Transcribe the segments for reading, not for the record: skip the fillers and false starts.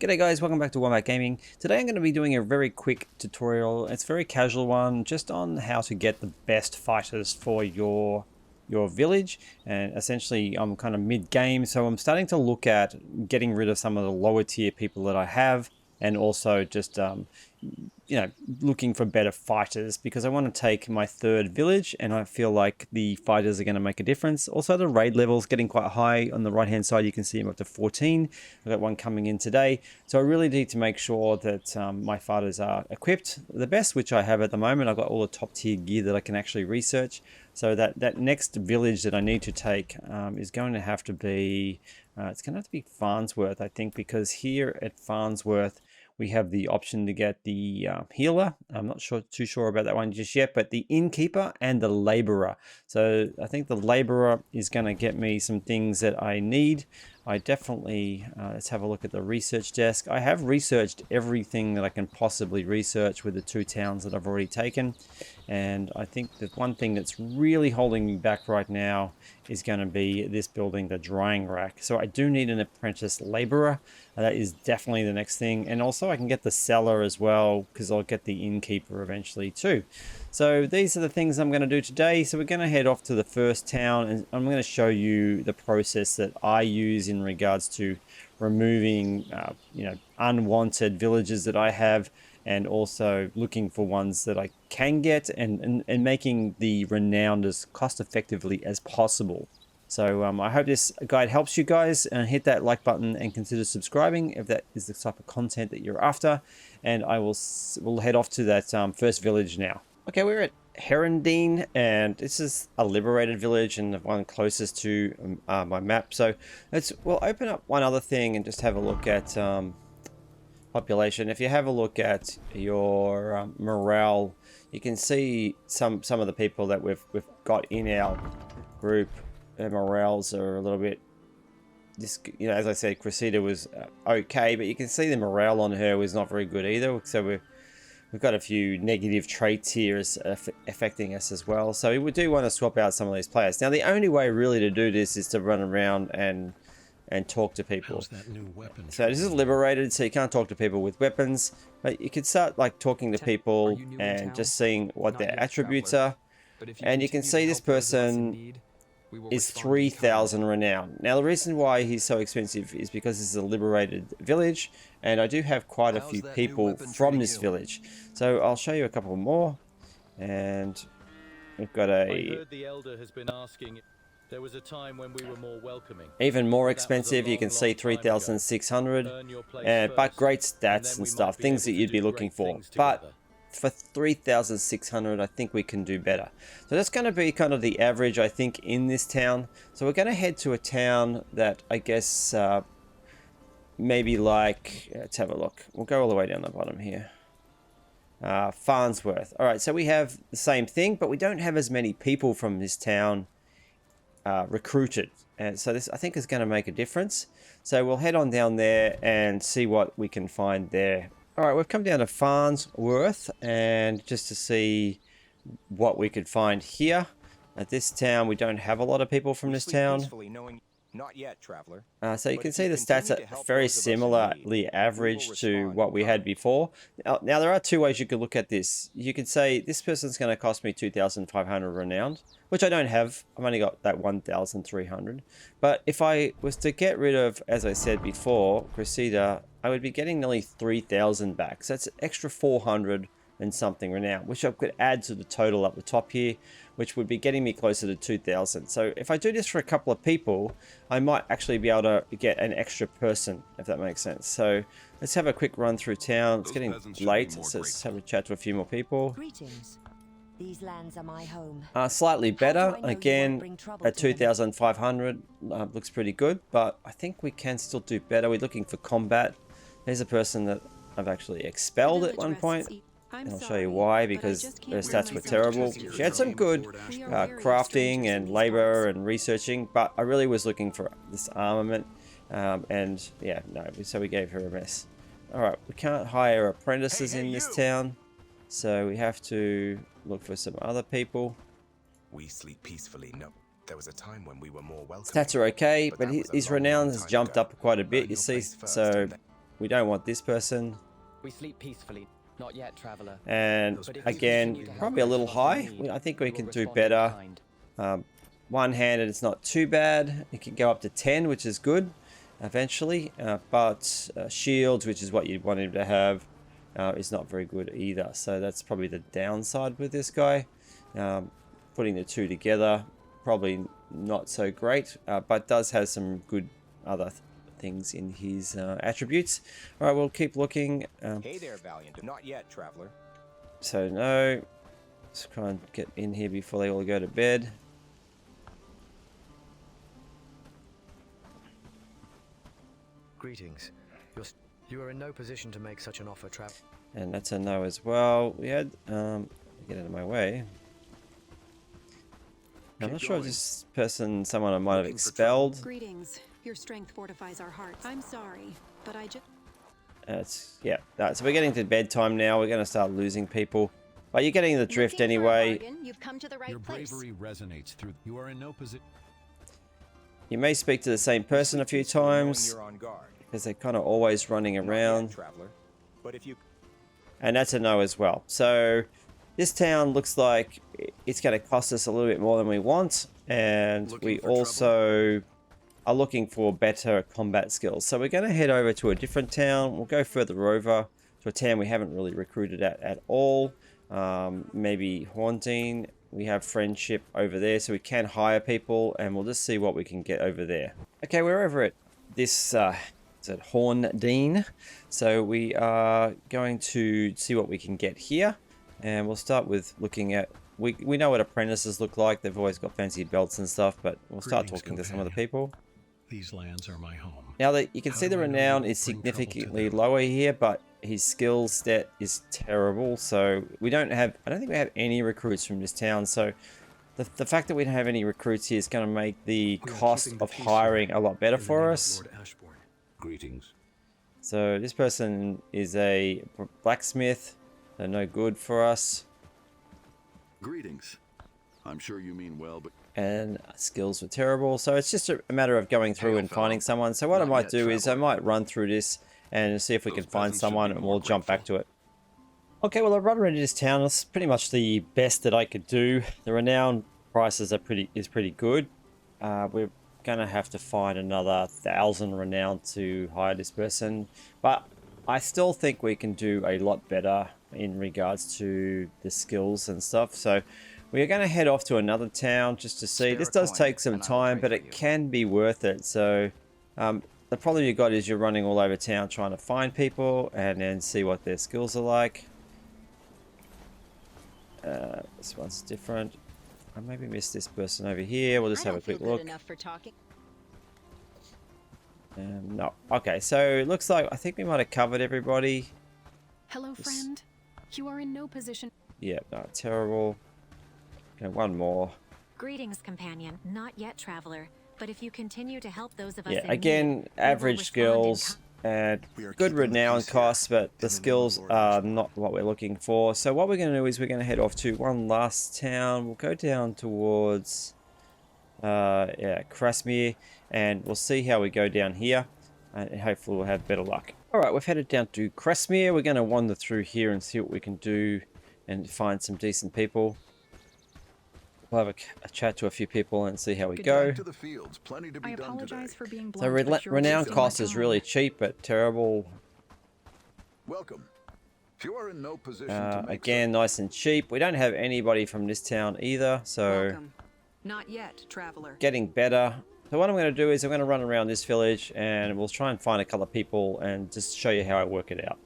G'day guys, welcome back to Wombat Gaming. Today I'm going to be doing a very quick tutorial. It's a very casual one, just on how to get the best fighters for your village. And essentially I'm kind of mid-game, so I'm starting to look at getting rid of some of the lower tier people that I have, and also just looking for better fighters, because I want to take my third village and I feel like the fighters are going to make a difference. Also, the raid levels getting quite high. On the right hand side you can see I'm up to 14. I've got one coming in today, so I really need to make sure that my fighters are equipped the best, which I have at the moment. I've got all the top tier gear that I can actually research, so that next village that I need to take is going to have to be it's going to have to be Farnsworth, I think, because here at Farnsworth we have the option to get the healer. I'm not too sure about that one just yet, but the innkeeper and the laborer. So I think the laborer is going to get me some things that I need. I definitely, let's have a look at the research desk. I have researched everything that I can possibly research with the 2 towns that I've already taken. And I think that one thing that's really holding me back right now is going to be this building, the drying rack. So I do need an apprentice laborer. That is definitely the next thing. And also I can get the cellar as well, because I'll get the innkeeper eventually too. So these are the things I'm going to do today. So we're going to head off to the first town, and I'm going to show you the process that I use in regards to removing unwanted villages that I have, and also looking for ones that I can get, and making the renowned as cost effectively as possible. So I hope this guide helps you guys, and hit that like button and consider subscribing if that is the type of content that you're after. And we'll head off to that first village now. Okay, we're at Herondine, and this is a liberated village and the one closest to my map. So we'll open up one other thing and just have a look at population. If you have a look at your morale, you can see some of the people that we've got in our group. Their morales are a little bit, as I said, Cressida was okay, but you can see the morale on her was not very good either. So we've got a few negative traits here affecting us as well. So we do want to swap out some of these players. Now, the only way really to do this is to run around and talk to people. So this is liberated, so you can't talk to people with weapons, but you can start like talking to people and just seeing what their attributes are. And you can see this person is 3,000 renown. Now, the reason why he's so expensive is because this is a liberated village, and I do have quite a few people from this village. So I'll show you a couple more, and we've got there was a time when we were more welcoming. Even more expensive. You can see 3,600, but great stats and stuff, things that you'd be looking for. But for 3,600, I think we can do better. So that's going to be kind of the average, I think, in this town. So we're going to head to a town that I guess maybe like, let's have a look. We'll go all the way down the bottom here. Farnsworth. All right, so we have the same thing, but we don't have as many people from this town recruited, and so this I think is going to make a difference. So we'll head on down there and see what we can find there. All right, we've come down to Farnsworth, and just to see what we could find here. At this town, we don't have a lot of people from this town. Not yet, traveler. So you can see the stats are very similarly average to what we had before. Now there are 2 ways you could look at this. You could say this person's going to cost me 2,500 renowned, which I don't have. I've only got that 1,300. But if I was to get rid of, as I said before, Cressida, I would be getting nearly 3,000 back. So that's an extra 400 and something renown, which I could add to the total up the top here, which would be getting me closer to 2,000. So if I do this for a couple of people, I might actually be able to get an extra person, if that makes sense. So let's have a quick run through town. It's getting late, so let's have a chat to a few more people. Greetings. These lands are my home. Slightly better, again, at 2,500, looks pretty good, but I think we can still do better. We're looking for combat. There's a person that I've actually expelled at one point. And I'll show you why, because her stats were terrible. She had some good crafting and labor and researching, but I really was looking for this armament. And yeah, no, so we gave her a mess. Alright, we can't hire apprentices in this town, so we have to look for some other people. We sleep peacefully. No, there was a time when we were more welcome. Stats are okay, but his renown has jumped up quite a bit, you see. So we don't want this person. We sleep peacefully. Not yet, traveler. And But if you again, continue to probably a help little those in high. need, I think we will can do respond in better. kind. One-handed, it's not too bad. It can go up to 10, which is good eventually. But shields, which is what you'd want him to have, is not very good either. So that's probably the downside with this guy. Putting the two together, probably not so great, but does have some good other things in his attributes. All right, we'll keep looking. Hey there, Valiant. Not yet, traveler. So no, let's try and get in here before they all go to bed. Greetings. You are in no position to make such an offer, And that's a no as well. We had get out of my way. I'm not sure if this person, someone I might have expelled. Greetings. Your strength fortifies our hearts. I'm sorry, but I just... It's yeah. So we're getting to bedtime now. We're going to start losing people. But you're getting the drift Looking for a anyway. bargain? You've come to the right Your place. bravery resonates through. You are in no position. You may speak to the same person a few times You're on guard. because they're kind of always running Not yet, around. traveler. But if you And that's a no as well. So this town looks like it's going to cost us a little bit more than we want. And we also are looking for better combat skills. So we're going to head over to a different town. We'll go further over to a town we haven't really recruited at all. Maybe Haunting. We have friendship over there, so we can hire people, and we'll just see what we can get over there. Okay, we're over at this, it's at Horndean. So we are going to see what we can get here. And we'll start with looking at, we know what apprentices look like. They've always got fancy belts and stuff, but we'll start Greetings, talking to some of the companion. people. These lands are my home. Now that you can How see do the I know renown you is bring trouble to significantly them? lower here, but his skill stat is terrible. So we don't have, I don't think we have any recruits from this town. So the fact that we don't have any recruits here is going to make the We are cost keeping the of peace hiring a lot better in the for name of us. Lord Ashbourne. Greetings. So this person is a blacksmith. They're no good for us. Greetings. I'm sure you mean well, but And skills were terrible. So it's just a matter of going through and finding someone. So what I Not might yet, do is I traveler. might run through this and see if we Those can find peasants should someone, be and more we'll jump back grateful. to it. Okay, well, I've run around this town. It's pretty much the best that I could do. The renown prices are pretty good. We're gonna have to find another 1,000 renown to hire this person, but I still think we can do a lot better in regards to the skills and stuff. So we are going to head off to another town just to see. Spare This a does coin, take some and I'll time, trade but for it you. can be worth it. So the problem you got is you're running all over town trying to find people and then see what their skills are like. This one's different. I maybe missed this person over here. We'll just I have a don't feel quick good look. enough for talking. No. Okay, so it looks like I think we might have covered everybody. Hello, friend. You are in no position. Yeah, no, terrible. Okay, one more. Greetings, companion. Not yet, traveler. But if you continue to help those of us Yeah, in again, need, we will average respond in skills and We are good keeping the renown peace here, costs, but in the the name of skills Lord are Ashbourne. not what we're looking for. So what we're going to do is we're going to head off to one last town. We'll go down towards, Krasmir, and we'll see how we go down here, and hopefully we'll have better luck. All right, we've headed down to Krasmir. We're going to wander through here and see what we can do and find some decent people. We'll have a chat to a few people and see how we go. back to the fields. Plenty to be I done apologize today. for being blunt. So but you're renown wasting cost my is time. really cheap, but terrible. Welcome. If you are in no position to make Again, nice and cheap. We don't have anybody from this town either, so Welcome. Not yet, traveler. getting better. So what I'm going to do is I'm going to run around this village and we'll try and find a couple of people and just show you how I work it out.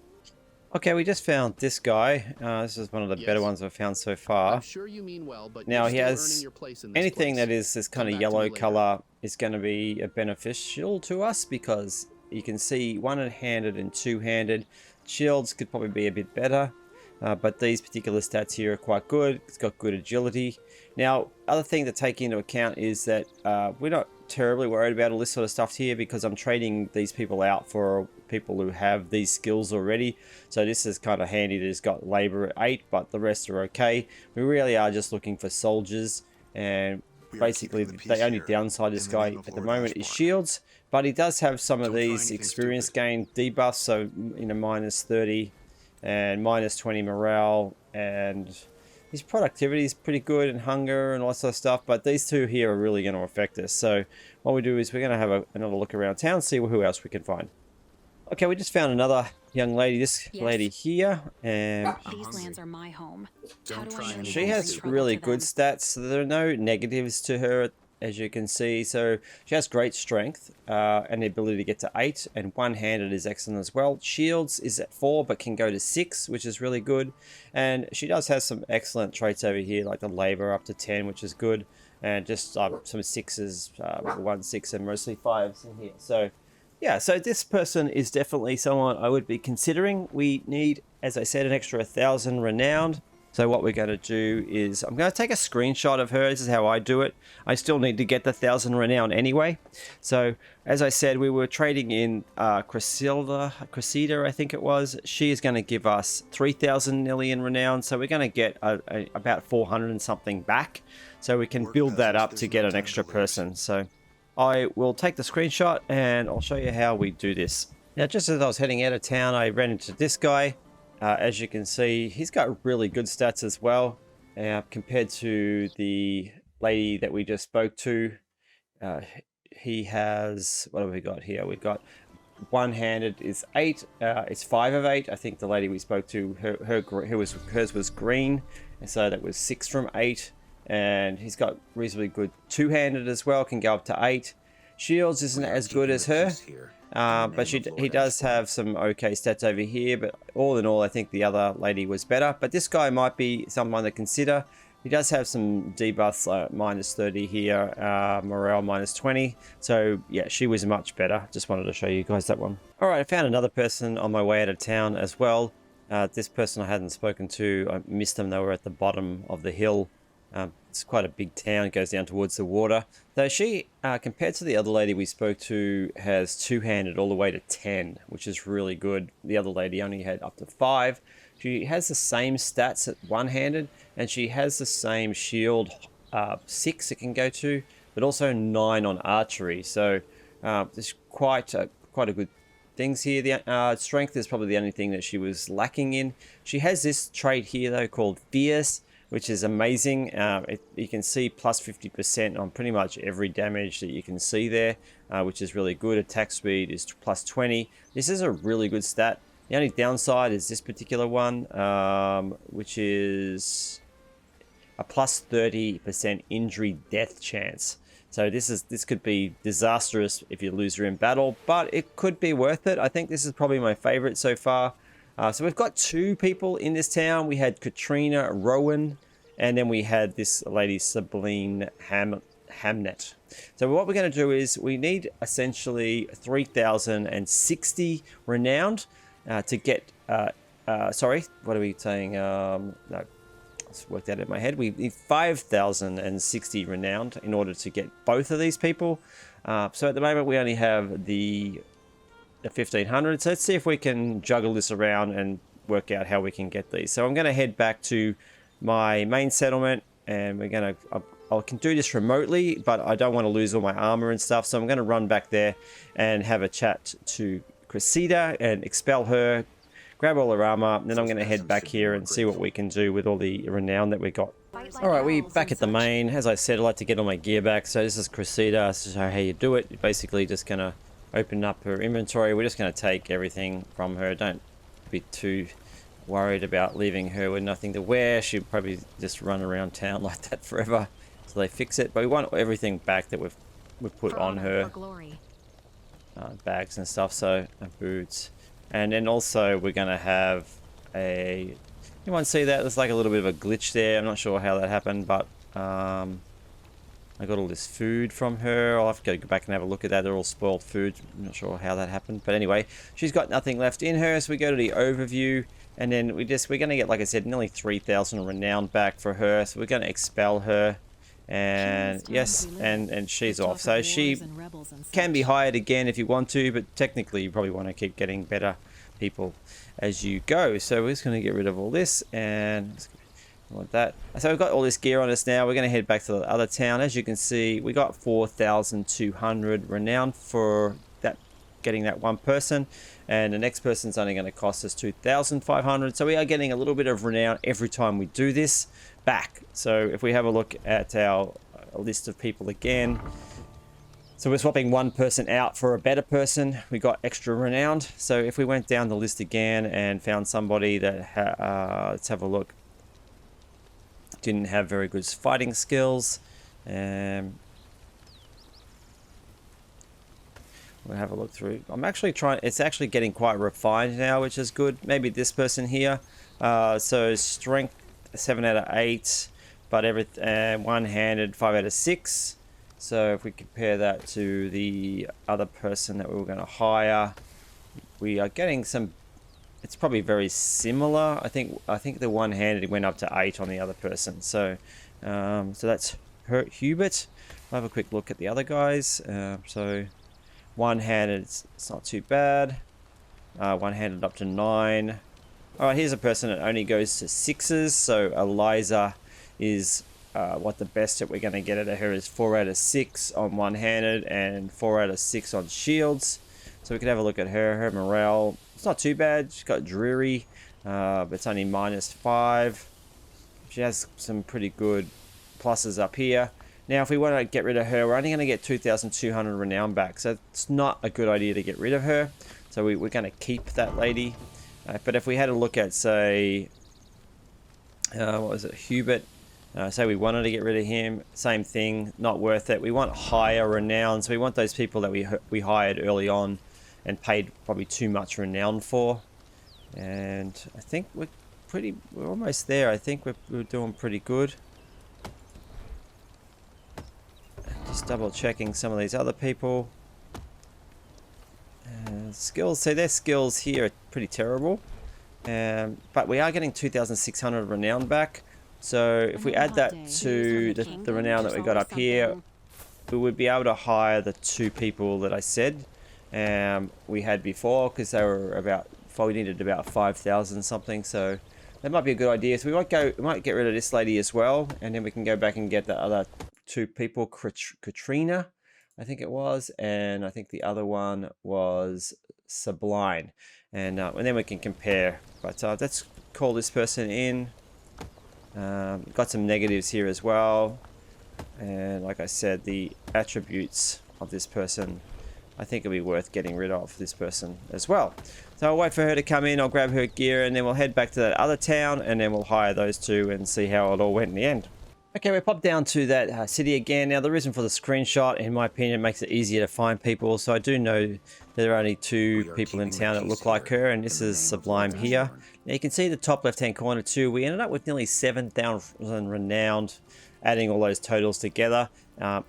Okay, we just found this guy. This is one of the better ones I've found so far. I'm sure you mean well, but Now you're he still has earning your place in this anything place. that is this kind Come of back to me yellow later. color is going to be beneficial to us because you can see one-handed and two-handed. Shields could probably be a bit better, but these particular stats here are quite good. It's got good agility. Now, other thing to take into account is that we're not terribly worried about all this sort of stuff here because I'm trading these people out for people who have these skills already. So this is kind of handy that it's got labor at 8, but the rest are okay. We really are just looking for soldiers, and We are basically keeping the the peace only here, downside of this in the guy name of at the Lord moment is Ashbourne. shields, but he does have some of Don't try these anything experience stupid. gain debuffs, so minus 30 and minus 20 morale, and his productivity is pretty good, and hunger and all that sort of stuff, but these two here are really going to affect us. So what we do is we're going to have another look around town, see who else we can find. Okay, we just found another young lady, this Yes. lady here, and These lands are my home. How Don't do try I know anything she you has bring trouble really to good them? stats, so there are no negatives to her, as you can see. So she has great strength and the ability to get to 8, and one-handed is excellent as well. Shields is at 4 but can go to 6, which is really good, and she does have some excellent traits over here, like the labor up to 10, which is good, and just some 6s, 1 6 and mostly 5s in here. So yeah, so this person is definitely someone I would be considering. We need, as I said, an extra 1,000 renowned. So what we're going to do is I'm going to take a screenshot of her. This is how I do it. I still need to get the 1,000 renown anyway. So as I said, we were trading in Cressida, I think it was. She is going to give us 3,000 nearly in renown. So we're going to get about 400 and something back. So we can Work build that peasants, up to there's get no an time extra to lose. person. So I will take the screenshot and I'll show you how we do this. Now, just as I was heading out of town, I ran into this guy. As you can see, he's got really good stats as well compared to the lady that we just spoke to. He has, what have we got here? We've got one-handed is 8. It's 5 of 8. I think the lady we spoke to, hers was green, and so that was 6 from 8. And he's got reasonably good two-handed as well, can go up to 8. Shields isn't We are as good keeping as the her. peace here. In the But name of he Lord does have some okay stats over here, but all in all, I think the other lady was better. But this guy might be someone to consider. He does have some debuffs, like minus 30 here, morale minus 20. So yeah, she was much better. Just wanted to show you guys that one. All right, I found another person on my way out of town as well. This person I hadn't spoken to, I missed them. They were at the bottom of the hill. It's quite a big town. It goes down towards the water. So she, compared to the other lady we spoke to, has two-handed all the way to 10, which is really good. The other lady only had up to 5. She has the same stats at one-handed, and she has the same shield 6 it can go to, but also 9 on archery. So there's quite a good things here. The strength is probably the only thing that she was lacking in. She has this trait here though called fierce, which is amazing. You can see plus 50% on pretty much every damage that you can see there, which is really good. Attack speed is plus 20. This is a really good stat. The only downside is this particular one, which is a plus 30% injury death chance. So this could be disastrous if you lose her in battle, but it could be worth it. I think this is probably my favorite so far. So we've got 2 people in this town. We had Katrina Rowan, and then we had this lady Sabine Hamnet. So what we're going to do is we need essentially 3,060 renowned to get. Sorry, what are we saying? No, let's work that in my head. We need 5,060 renowned in order to get both of these people. So at the moment we only have the 1,500. So let's see if we can juggle this around and work out how we can get these. So I'm going to head back to my main settlement, and we're going to I can do this remotely, but I don't want to lose all my armor and stuff, so I'm going to run back there and have a chat to Cressida and expel her, grab all her armor, and then I'm going to head back here and see what we can do with all the renown that we got. All right, we're back at the main. As I said, I like to get all my gear back. So this is Cressida. This is how you do it. You're basically just going to open up her inventory. We're just going to take everything from her. Don't be too worried about leaving her with nothing to wear. She'll probably just run around town like that forever until they fix it. But we want everything back that we've put on her. Bags and stuff, so boots. And then also we're going to have a... Anyone see that? There's like a little bit of a glitch there. I'm not sure how that happened, but I got all this food from her. I'll have to go back and have a look at that. They're all spoiled food. I'm not sure how that happened. But anyway, she's got nothing left in her. So we go to the overview. And then we're going to get, like I said, nearly 3,000 renown back for her. So we're going to expel her. And yes, and she's off. So she can be hired again if you want to. But technically, you probably want to keep getting better people as you go. So we're just going to get rid of all this. And... like that. So we've got all this gear on us now. We're going to head back to the other town. As you can see, we got 4,200 renown for getting that one person, and the next person's only going to cost us 2,500. So we are getting a little bit of renown every time we do this back. So if we have a look at our list of people again, so we're swapping one person out for a better person, we got extra renowned. So if we went down the list again and found somebody that let's have a look, didn't have very good fighting skills, we'll have a look through. I'm actually trying, it's actually getting quite refined now, which is good. Maybe this person here. So strength 7 out of 8, but one-handed 5 out of 6. So if we compare that to the other person that we were going to hire, we are getting some, it's probably very similar. I think the one-handed went up to 8 on the other person. So so that's Hubert. I'll have a quick look at the other guys. So one-handed, it's not too bad. One-handed up to 9. All right, here's a person that only goes to 6s. So Eliza is what the best that we're going to get out of her is 4 out of 6 on one-handed and 4 out of 6 on shields. So we could have a look at her. Her morale, it's not too bad. She's got dreary, but it's only -5. She has some pretty good pluses up here. Now, if we want to get rid of her, we're only going to get 2,200 renown back. So it's not a good idea to get rid of her. So we're going to keep that lady. But if we had a look at, say, what was it, Hubert? Say we wanted to get rid of him, same thing, not worth it. We want higher renown. So we want those people that we hired early on and paid probably too much renown for. And I think we're almost there. I think we're doing pretty good. Just double checking some of these other people. Skills, so their skills here are pretty terrible. But we are getting 2,600 renown back. So if we add that to the renown that we got up here, we would be able to hire the 2 people that I said we had before, because they were about, we needed about 5,000 something. So that might be a good idea. So we might get rid of this lady as well, and then we can go back and get the other 2 people, Katrina, I think it was, and I think the other one was Sublime, and then we can compare. But let's call this person in. Got some negatives here as well, and like I said, the attributes of this person, I think it'll be worth getting rid of this person as well. So I'll wait for her to come in, I'll grab her gear, and then we'll head back to that other town, and then we'll hire those 2 and see how it all went in the end. Okay, we popped down to that city again. Now, the reason for the screenshot, in my opinion, makes it easier to find people. So I do know there are only 2 people in town that look like her, and this is Sublime here. Now, you can see the top left-hand corner too. We ended up with nearly 7,000 renowned, adding all those totals together,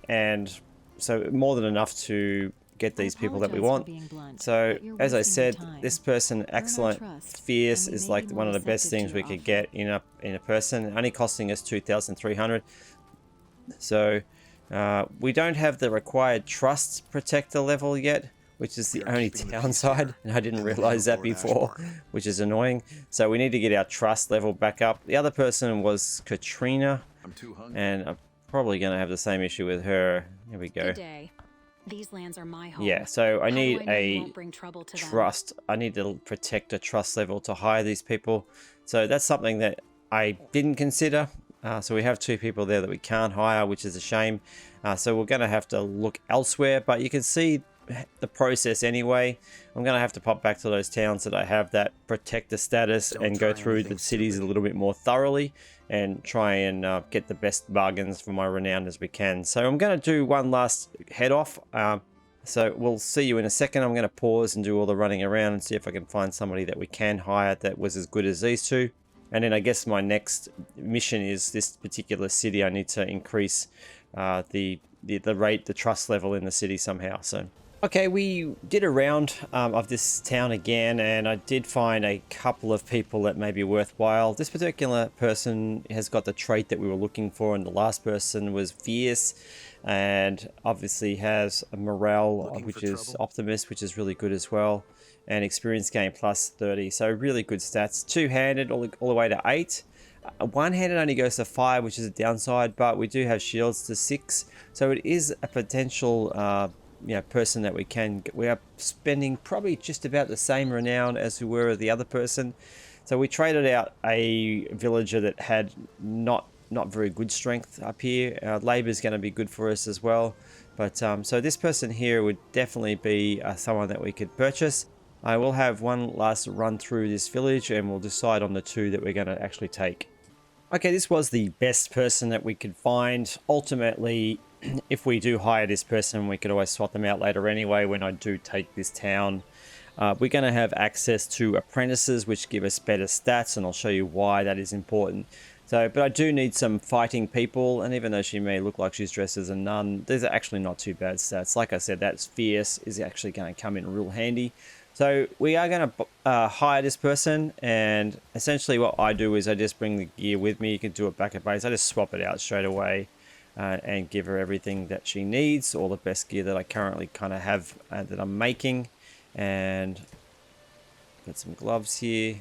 and so more than enough to get these people that we want. So as I said, this person, excellent, fierce, is like one of the best things we could get in a person, only costing us 2,300. So we don't have the required trust protector level yet, which is the only downside, and I didn't realize that before, which is annoying. So we need to get our trust level back up. The other person was Katrina, and I'm probably going to have the same issue with her. Here we go. Good day. These lands are my home. Yeah, so I need a bring trouble to trust. I need to protect a trust level to hire these people. So that's something that I didn't consider. So we have 2 people there that we can't hire, which is a shame. So we're going to have to look elsewhere, but you can see the process anyway. I'm going to have to pop back to those towns that I have that protector status and go through the cities a little bit more thoroughly and try and get the best bargains for my renown as we can. So I'm going to do one last head off. So we'll see you in a second. I'm going to pause and do all the running around and see if I can find somebody that we can hire that was as good as these 2. And then I guess my next mission is this particular city. I need to increase the trust level in the city somehow. So okay, we did a round of this town again, and I did find a couple of people that may be worthwhile. This particular person has got the trait that we were looking for, and the last person was fierce, and obviously has a morale, which is optimist, which is really good as well, and experience gain plus 30. So really good stats. 2-handed all the way to 8. One-handed only goes to 5, which is a downside, but we do have shields to 6, so it is a potential person that we can. We are spending probably just about the same renown as we were the other person. So we traded out a villager that had not very good strength up here. Labor is going to be good for us as well. But so this person here would definitely be someone that we could purchase. I will have one last run through this village and we'll decide on the 2 that we're going to actually take. Okay, this was the best person that we could find. Ultimately, if we do hire this person, we could always swap them out later anyway when I do take this town. We're going to have access to apprentices, which give us better stats, and I'll show you why that is important. So, but I do need some fighting people, and even though she may look like she's dressed as a nun, these are actually not too bad stats. Like I said, that's fierce is actually going to come in real handy. So we are going to hire this person, and essentially what I do is I just bring the gear with me. You can do it back at base. I just swap it out straight away and give her everything that she needs, all the best gear that I currently kind of have that I'm making. And got some gloves here.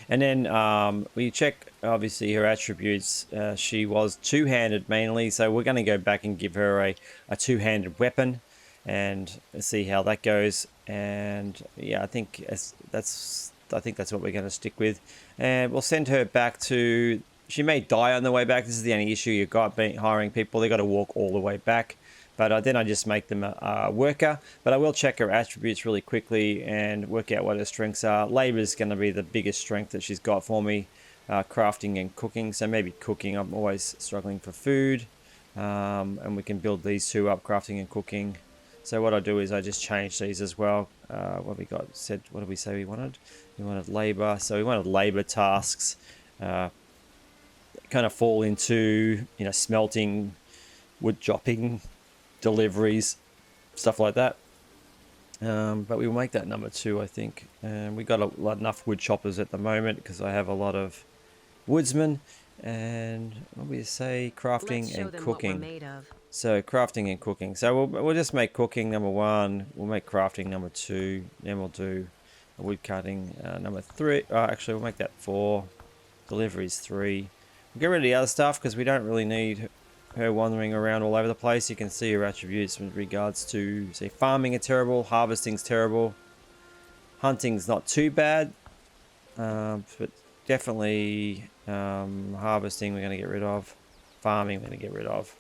And then we check obviously her attributes. She was two-handed mainly, so we're going to go back and give her a two-handed weapon and see how that goes. And yeah, I think that's what we're going to stick with. And we'll send her back to. She may die on the way back. This is the only issue you've got hiring people. They got to walk all the way back. But then I just make them a worker. But I will check her attributes really quickly and work out what her strengths are. Labor is going to be the biggest strength that she's got for me. Crafting and cooking. So maybe cooking. I'm always struggling for food. And we can build these 2 up, crafting and cooking. So what I do is I just change these as well. What we got said, what did we say we wanted? We wanted labor. So we wanted labor tasks. Kind of fall into, smelting, wood chopping, deliveries, stuff like that. But we'll make that number 2, I think. We got enough wood choppers at the moment because I have a lot of woodsmen. And what we say, crafting and cooking. So crafting and cooking. So we'll just make cooking number 1. We'll make crafting number 2. Then we'll do a wood cutting number 3. Actually, we'll make that 4. Deliveries 3. We'll get rid of the other stuff because we don't really need her wandering around all over the place. You can see her attributes with regards to, say, farming are terrible, harvesting's terrible, hunting's not too bad, but definitely harvesting we're going to get rid of, farming we're going to get rid of,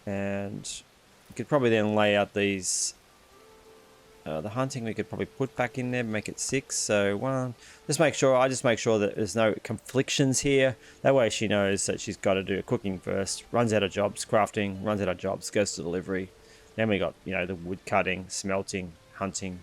and you could probably then lay out these. The hunting we could probably put back in there, make it 6. So 1. I just make sure that there's no conflictions here. That way she knows that she's got to do cooking first. Runs out of jobs, crafting. Runs out of jobs, goes to delivery. Then we got the wood cutting, smelting, hunting.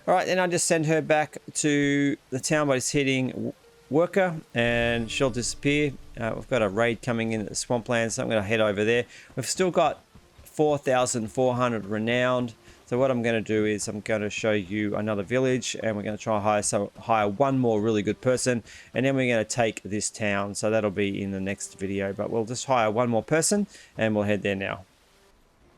All right, then I just send her back to the town by just hitting worker, and she'll disappear. We've got a raid coming in at the swampland, so I'm going to head over there. We've still got 4,400 renowned. So what I'm going to do is I'm going to show you another village, and we're going to try and hire one more really good person, and then we're going to take this town. So that'll be in the next video, but we'll just hire one more person and we'll head there now.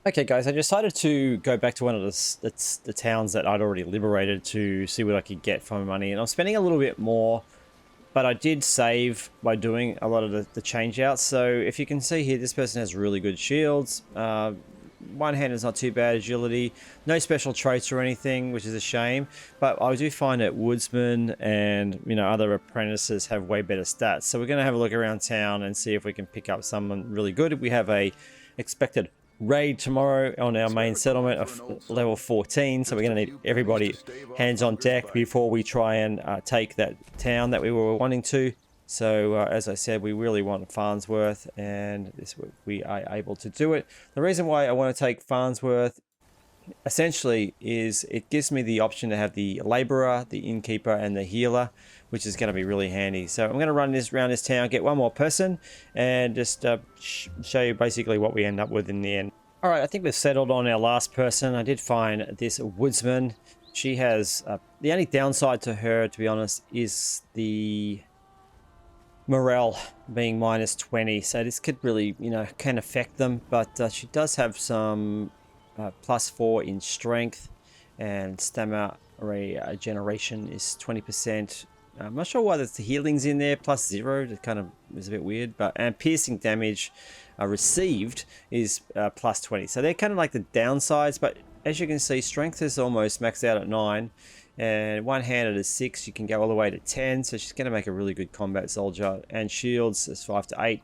Okay guys, I decided to go back to one of the towns that I'd already liberated to see what I could get for my money, and I'm spending a little bit more, but I did save by doing a lot of the change outs. So if you can see here, this person has really good shields. One hand is not too bad, agility, no special traits or anything, which is a shame. But I do find that woodsmen and other apprentices have way better stats. So we're going to have a look around town and see if we can pick up someone really good. We have a expected raid tomorrow on our main settlement of level 14, so we're going to need everybody hands on deck before we try and take that town that we were wanting to. So as I said, we really want Farnsworth, and we are able to do it. The reason why I want to take Farnsworth essentially is it gives me the option to have the laborer, the innkeeper, and the healer, which is going to be really handy. So I'm going to run this around this town, get one more person, and just show you basically what we end up with in the end. All right, I think we've settled on our last person. I did find this woodsman. She has the only downside to her, to be honest, is the morale being minus 20, so this could really can affect them, but she does have some +4 in strength, and stamina regeneration is 20%. I'm not sure why the healing's in there, plus 0. It kind of is a bit weird. And piercing damage received is plus 20. So they're kind of like the downsides, but as you can see, strength is almost maxed out at 9. And one-handed is 6. You can go all the way to 10. So she's going to make a really good combat soldier. And shields is 5 to 8.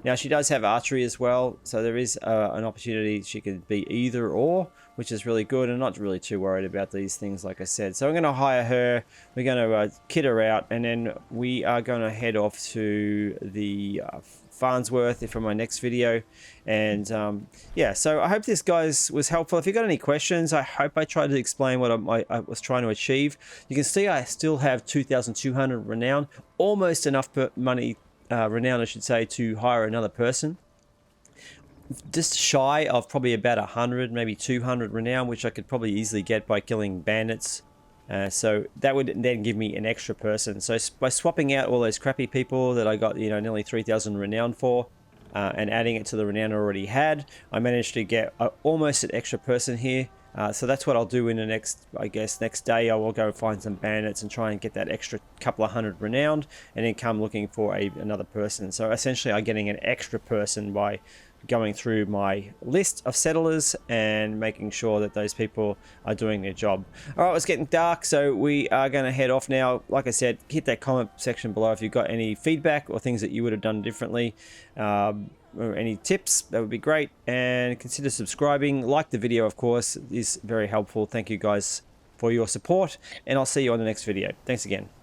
Now she does have archery as well. So there is an opportunity she could be either or, which is really good. And not really too worried about these things, like I said. So I'm going to hire her. We're going to kit her out. And then we are going to head off to the Farnsworth for my next video. And yeah, so I hope this guys was helpful. If you got any questions, I hope I tried to explain what I was trying to achieve. You can see I still have 2,200 renown, almost enough money, renown I should say, to hire another person. Just shy of probably about 100, maybe 200 renown, which I could probably easily get by killing bandits. So that would then give me an extra person. So by swapping out all those crappy people that I got, you know, nearly 3,000 renown for, and adding it to the renown I already had, I managed to get almost an extra person here. So that's what I'll do in the next, I guess, next day. I will go find some bandits and try and get that extra couple of hundred renowned, and then come looking for another person. So essentially I'm getting an extra person by going through my list of settlers and making sure that those people are doing their job. All right, it's getting dark, so we are going to head off now. Like I said, hit that comment section below if you've got any feedback or things that you would have done differently, or any tips. That would be great. And consider subscribing. Like the video, of course, is very helpful. Thank you guys for your support, and I'll see you on the next video. Thanks again.